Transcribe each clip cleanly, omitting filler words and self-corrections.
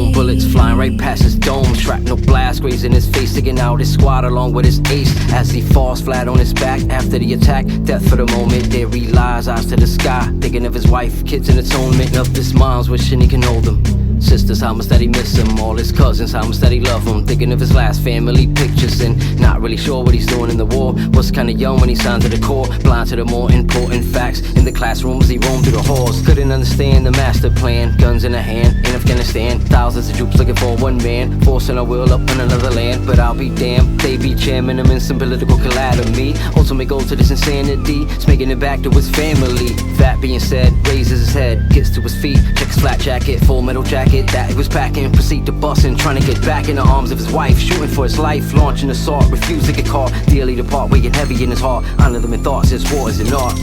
zone. Bullets flying right past his dome. Shrapnel blast grazing his face, taking out his squad along with his ace. As he falls flat on his back after the attack, death for the moment. There he lies, eyes to the sky, thinking of his wife, kids in atonement. Of his moms, wishing he can hold them. Sisters, how much that he miss him. All his cousins, how much that he love him. Thinking of his last family pictures and not really sure what he's doing in the war. Was kinda young when he signed to the corps, blind to the more important facts. In the classroom as he roamed through the halls, couldn't understand the master plan. Guns in a hand in Afghanistan, thousands of troops looking for one man, forcing a will up in another land. But I'll be damned, they be jamming him in some political calamity. Ultimate goal to this insanity is making it back to his family. That being said, raises his head, gets to his feet, checks his flat jacket, full metal jacket that he was packing, proceed to bustin', trying to get back in the arms of his wife, shooting for his life, launching assault, refuse to get caught, dearly depart, weighing heavy in his heart, honor them in thoughts, his war is an art.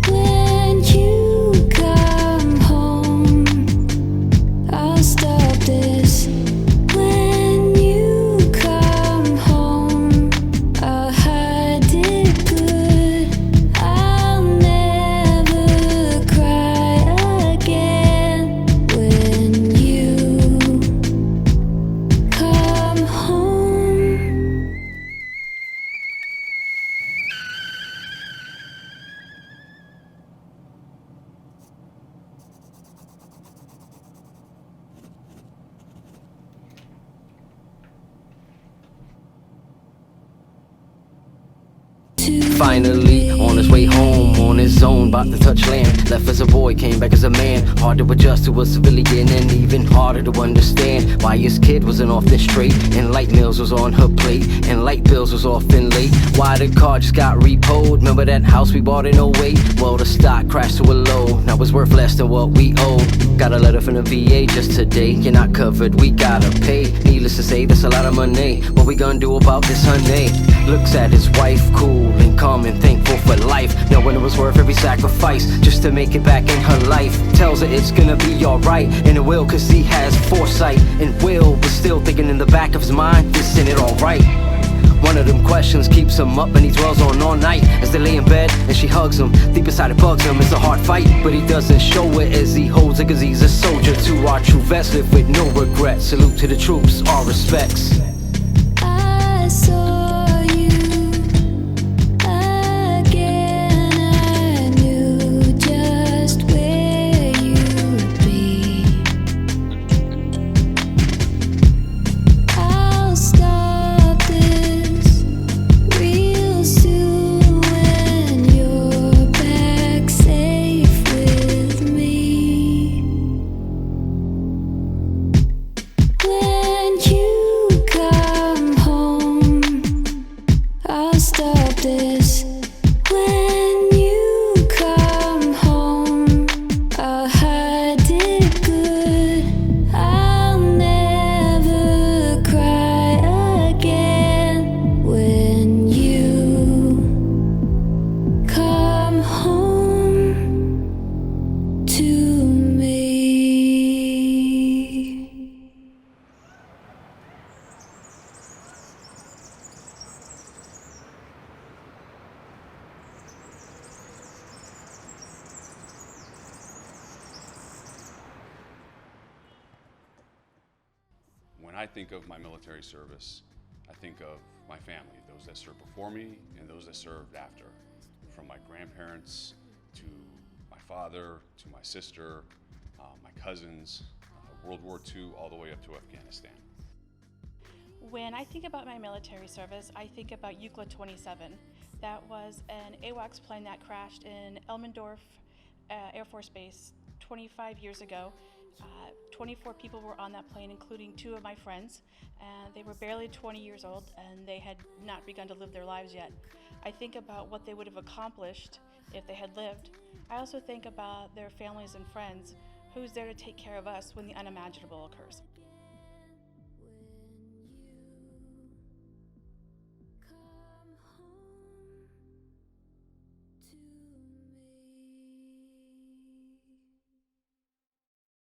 When you come home, I'll stop this. When you come home, I'll hide it good. I'll never cry again. When you come home. Finally, on his way home, on his own, about to touch land. Left as a boy, came back as a man. Hard to adjust to a civilian and even harder to understand why his kid wasn't off this straight, and light meals was on her plate, and light bills was often late. Why the car just got repoed? Remember that house we bought in 08? Well, the stock crashed to a low, now it's worth less than what we owe. Got a letter from the VA just today, you're not covered, we gotta pay. Needless to say, that's a lot of money. What we gonna do about this, honey? Looks at his wife, cool and calm and thankful for life, knowing it was worth every sacrifice just to make it back in her life. Tells her it's gonna be alright, and it will, cause he has foresight and will, but still thinking in the back of his mind, this ain't it alright. One of them questions keeps him up and he dwells on all night. As they lay in bed and she hugs him, deep inside it bugs him. It's a hard fight, but he doesn't show it as he holds it, cause he's a soldier. To our true vets, live with no regrets. Salute to the troops, all respects. I saw you again. I knew just where you'd be. I'll stop this real soon when you're back safe with me. When you come home, I'll stop this. When you come home, I'll hide it good. I'll never cry again. When you come home to me. When I think of my military service, I think of my family, those that served before me and those that served after. From my grandparents to my father to my sister, my cousins, World War II, all the way up to Afghanistan. When I think about my military service, I think about Euclid 27. That was an AWACS plane that crashed in Elmendorf Air Force Base 25 years ago. 24 people were on that plane, including 2 of my friends, and they were barely 20 years old and they had not begun to live their lives yet. I think about what they would have accomplished if they had lived. I also think about their families and friends, who's there to take care of us when the unimaginable occurs.